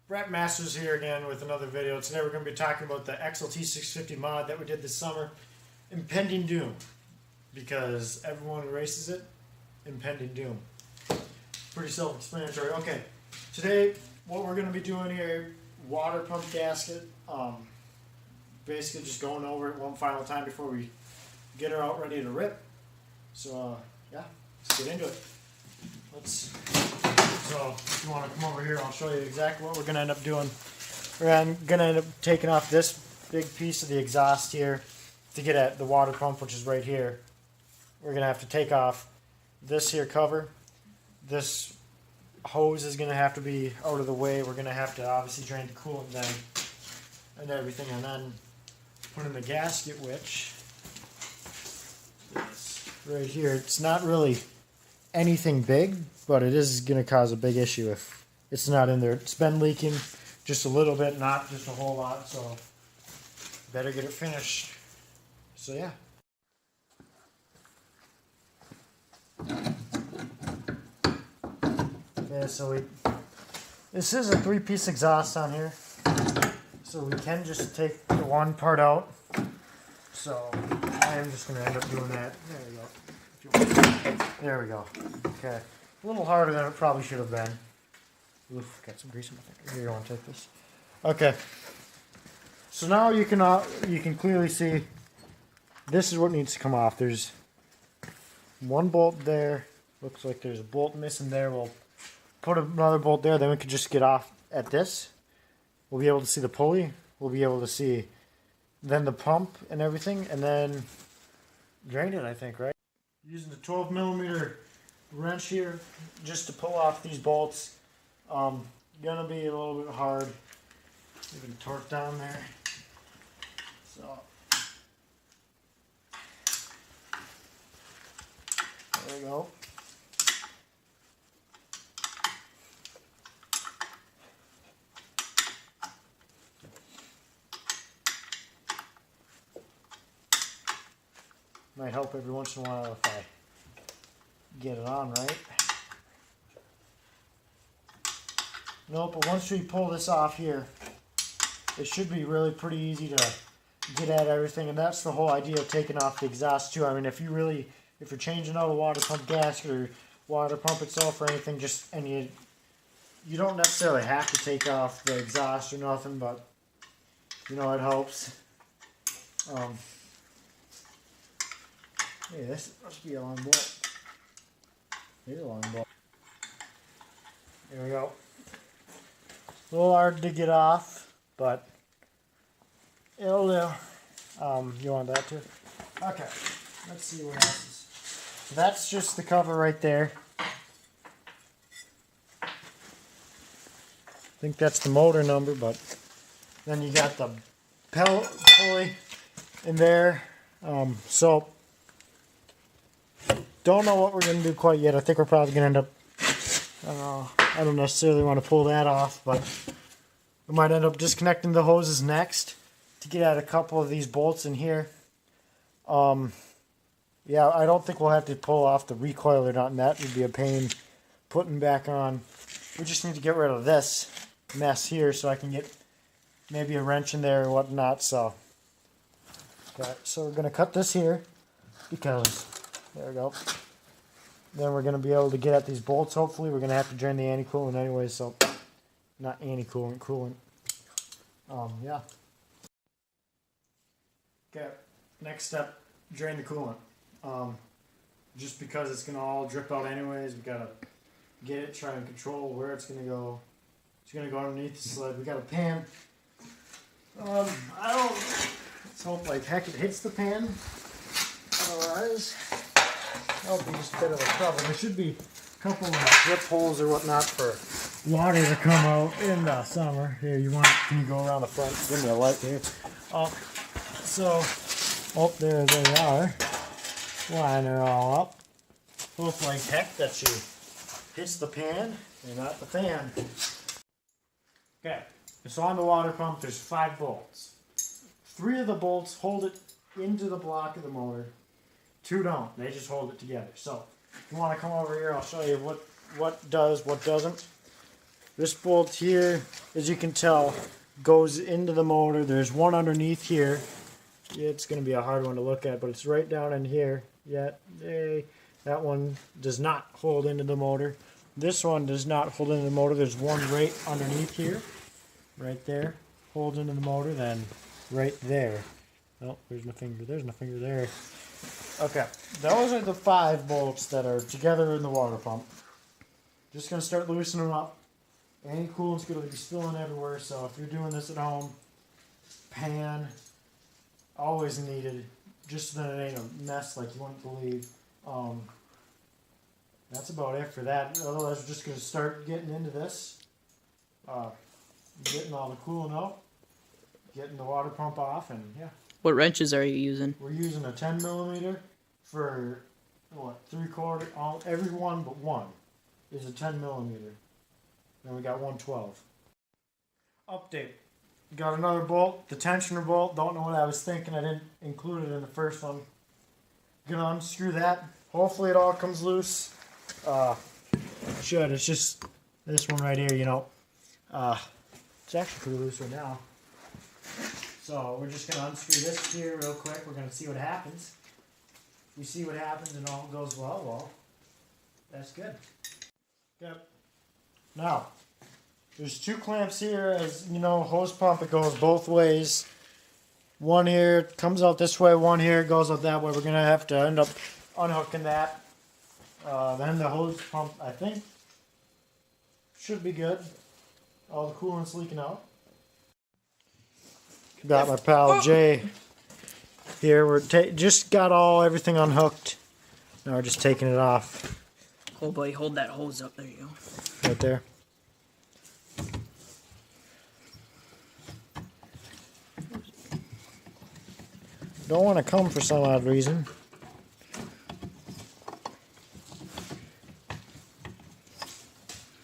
Brett Masters here again with another video. Today we're going to be talking about the XLT 650 mod that we did this summer, Impending Doom, because everyone who races it, Impending Doom. Pretty self-explanatory. Okay, today what we're going to be doing here, water pump gasket, basically just going over it one final time before we get her out ready to rip. So yeah, let's get into it. So if you want to come over here, I'll show you exactly what we're going to end up doing. We're going to end up taking off this big piece of the exhaust here to get at the water pump, which is right here. We're going to have to take off this here cover. This hose is going to have to be out of the way. We're going to have to obviously drain the coolant then and everything, and then put in the gasket, which is right here. It's not really anything big, but it is going to cause a big issue if it's not in there. It's been leaking just a little bit, not just a whole lot, so better get it finished. So yeah. Okay, so this is a 3-piece exhaust on here, so we can just take the one part out. So I am just going to end up doing that. There we go. There we go. Okay. A little harder than it probably should have been. Oof, got some grease in my finger. Here, you want to take this? Okay. So now you can clearly see this is what needs to come off. There's one bolt there. Looks like there's a bolt missing there. We'll put another bolt there. Then we can just get off at this. We'll be able to see the pulley. We'll be able to see then the pump and everything, and then drain it, I think, right? Using the 12mm wrench here just to pull off these bolts. Gonna be a little bit hard. Even torque down there. So there we go. Might help every once in a while if I get it on right. Nope, but once we pull this off here, it should be really pretty easy to get at everything, and that's the whole idea of taking off the exhaust too. I mean, if you're changing out a water pump gasket or water pump itself or anything, you don't necessarily have to take off the exhaust or nothing, but you know, it helps. Hey, this must be a long bolt. It is a long bolt. There we go. A little hard to get off, but it'll do. You want that too? Okay. Let's see what else is. So that's just the cover right there. I think that's the motor number, but then you got the pulley in there. So don't know what we're going to do quite yet. I think we're probably going to end up, I don't necessarily want to pull that off, but we might end up disconnecting the hoses next to get at a couple of these bolts in here. Yeah, I don't think we'll have to pull off the recoil or not, and that would be a pain putting back on. We just need to get rid of this mess here so I can get maybe a wrench in there or whatnot. So, okay, so we're going to cut this here because, there we go. Then we're going to be able to get at these bolts. Hopefully we're going to have to drain the anti-coolant anyway, so not anti-coolant, coolant. Yeah. Okay, next step, drain the coolant. Just because it's going to all drip out anyways, we got to get it, try and control where it's going to go. It's going to go underneath the sled. We got a pan. Let's hope like heck it hits the pan. Otherwise, that'll be just a bit of a trouble. There should be a couple of drip holes or whatnot for water to come out in the summer. Here, can you go around the front? Give me a light here. There they are. Line her all up. Hope like heck that she hits the pan and not the fan. Okay, so on the water pump, there's 5 bolts. 3 of the bolts hold it into the block of the motor. 2 don't. They just hold it together. So if you want to come over here, I'll show you what does, what doesn't. This bolt here as you can tell, goes into the motor. There's one underneath here. It's going to be a hard one to look at, but it's right down in here. That one does not hold into the motor. This one does not hold into the motor. There's one right underneath here. Right there. Holds into the motor. Then right there. Oh, there's my finger. There's my finger there. Okay. Those are the 5 bolts that are together in the water pump. Just going to start loosening them up. Any coolant's going to be spilling everywhere, so if you're doing this at home, pan, always needed, just so that it ain't a mess like you wouldn't believe. That's about it for that. Otherwise, we're just going to start getting into this. Getting all the coolant out. Getting the water pump off, and yeah. What wrenches are you using? We're using a 10 millimeter for, what, 3/4, every one but one is a 10 millimeter. Then we got 112. Update. Got another bolt, the tensioner bolt. Don't know what I was thinking. I didn't include it in the first one. Gonna unscrew that. Hopefully it all comes loose. Should. It's just this one right here, you know. It's actually pretty loose right now. So we're just gonna unscrew this here real quick. We're gonna see what happens. If we see what happens and all goes well, that's good. Yep. Now, there's 2 clamps here. As you know, hose pump, it goes both ways. One here comes out this way, one here goes out that way. We're going to have to end up unhooking that. Then the hose pump, I think, should be good. All the coolant's leaking out. Got my pal Jay here. We're just got everything unhooked. Now we're just taking it off. Oh boy, hold that hose up. There you go. Right there. Don't want to come for some odd reason.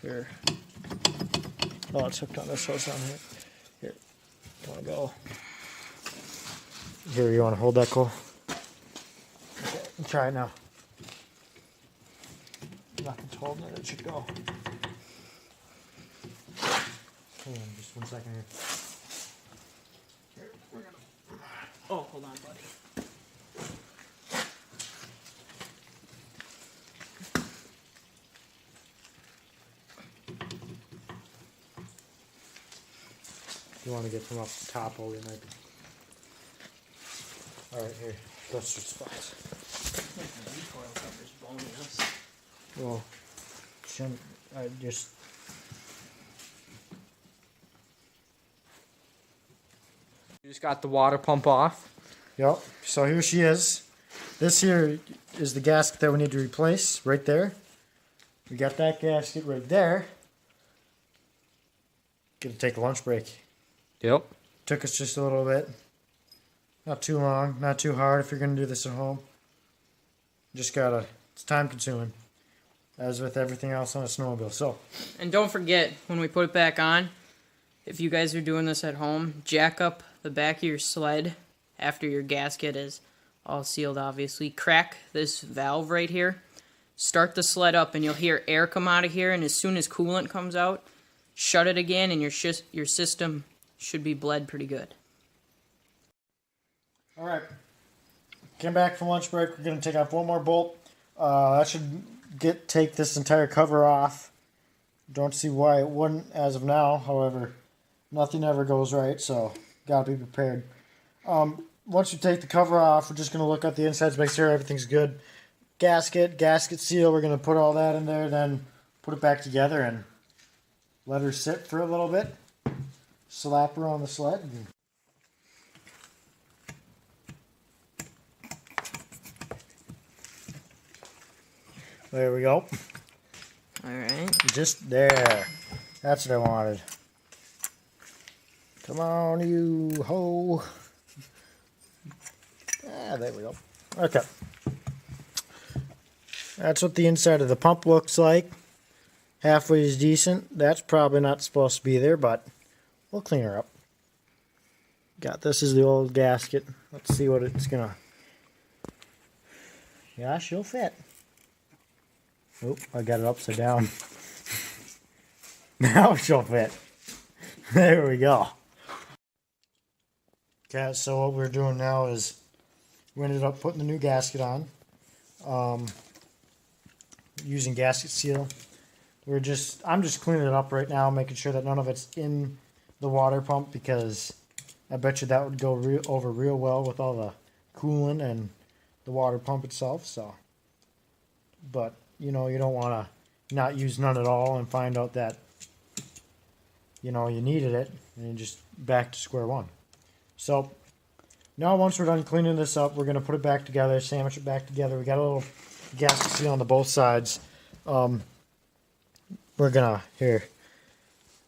Here. Oh, it's hooked on this hose on here. Here. Want to go. Here, you want to hold that, Cole? Okay, try it now. Nothing's holding it. It should go. Hang on, just 1 second here. Here, we're gonna. Oh, hold on, buddy. You want to get from up the top over there. Alright, here. Let's switch spots. Well, I just. You just got the water pump off. Yep. So here she is. This here is the gasket that we need to replace right there. We got that gasket right there. Gonna take a lunch break. Yep. Took us just a little bit. Not too long, not too hard if you're gonna do this at home. Just gotta, it's time consuming. As with everything else on a snowmobile. So. And don't forget, when we put it back on, if you guys are doing this at home, jack up the back of your sled after your gasket is all sealed, obviously. Crack this valve right here. Start the sled up and you'll hear air come out of here, and as soon as coolant comes out, shut it again and your system should be bled pretty good. Alright. Came back from lunch break. We're going to take off one more bolt. That should take this entire cover off. Don't see why it wouldn't as of now. However, nothing ever goes right, so gotta be prepared. Once you take the cover off, we're just going to look at the inside to make sure everything's good. Gasket seal, we're going to put all that in there, then put it back together and let her sit for a little bit. Slap her on the sled. There we go. Alright. Just there. That's what I wanted. Come on, you ho. Ah, there we go. Okay. That's what the inside of the pump looks like. Halfway is decent. That's probably not supposed to be there, but we'll clean her up. Got this is the old gasket. Let's see what it's gonna. Yeah, she'll fit. Oop, I got it upside down. Now she'll fit. There we go. Okay, so what we're doing now is we ended up putting the new gasket on, using gasket seal. I'm just cleaning it up right now, making sure that none of it's in the water pump, because I bet you that would go over real well with all the coolant and the water pump itself. So, but you know, you don't want to not use none at all and find out that, you know, you needed it, and you're just back to square one. So now once we're done cleaning this up, we're going to put it back together, sandwich it back together. We got a little gasket seal on both sides. We're going to, here,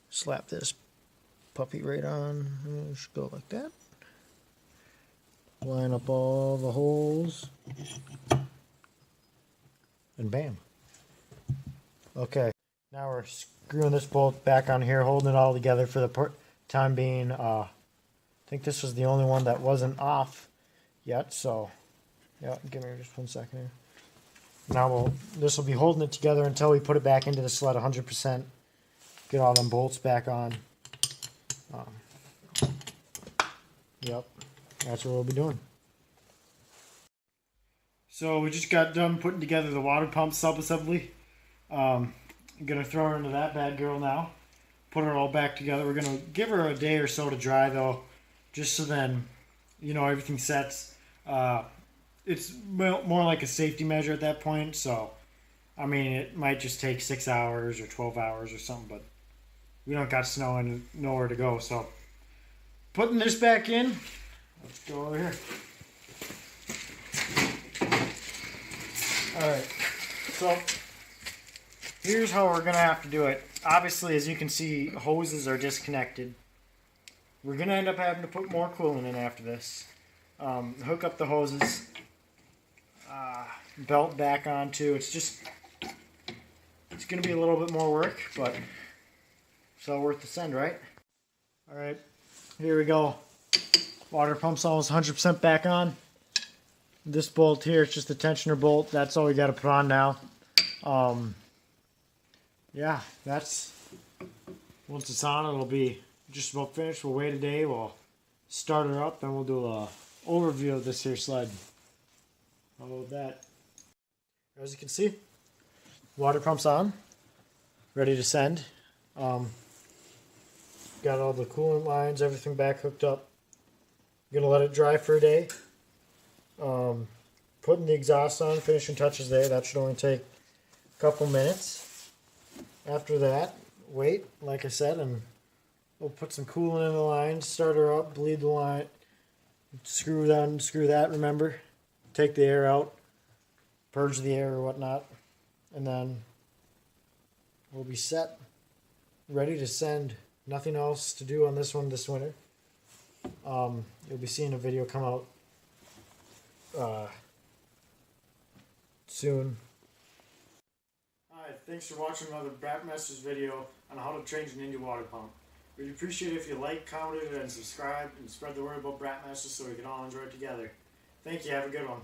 slap this puppy right on. Just go like that. Line up all the holes. And bam. Okay. Now we're screwing this bolt back on here, holding it all together for the time being. I think this was the only one that wasn't off yet, so yeah, give me just 1 second here. Now this will be holding it together until we put it back into the sled 100%. Get all them bolts back on. Yep, that's what we'll be doing. So we just got done putting together the water pump sub-assembly. I'm going to throw her into that bad girl now. Put her all back together. We're going to give her a day or so to dry though, just so then, you know, everything sets. It's more like a safety measure at that point. So, I mean, it might just take 6 hours or 12 hours or something, but we don't got snow and nowhere to go. So, putting this back in. Let's go over here. All right. So, here's how we're going to have to do it. Obviously, as you can see, hoses are disconnected. We're going to end up having to put more coolant in after this. Hook up the hoses. Belt back onto. It's going to be a little bit more work, but it's all worth the send, right? All right. Here we go. Water pump's almost 100% back on. This bolt here, it's just a tensioner bolt. That's all we got to put on now. Yeah, that's, once it's on, it'll be just about finished. We'll wait a day, we'll start her up, and we'll do a overview of this here sled. How about that? As you can see, water pump's on, ready to send. Got all the coolant lines, everything back hooked up. Gonna let it dry for a day. Putting the exhaust on, finishing touches there. That should only take a couple minutes. After that, wait, like I said, and we'll put some coolant in the line, start her up, bleed the line, screw that, remember. Take the air out, purge the air or whatnot, and then we'll be set, ready to send. Nothing else to do on this one this winter. You'll be seeing a video come out soon. Alright, thanks for watching another Bratmasters video on how to change an Indy water pump. We'd appreciate it if you like, commented, and subscribed, and spread the word about Bratmasters so we can all enjoy it together. Thank you, have a good one.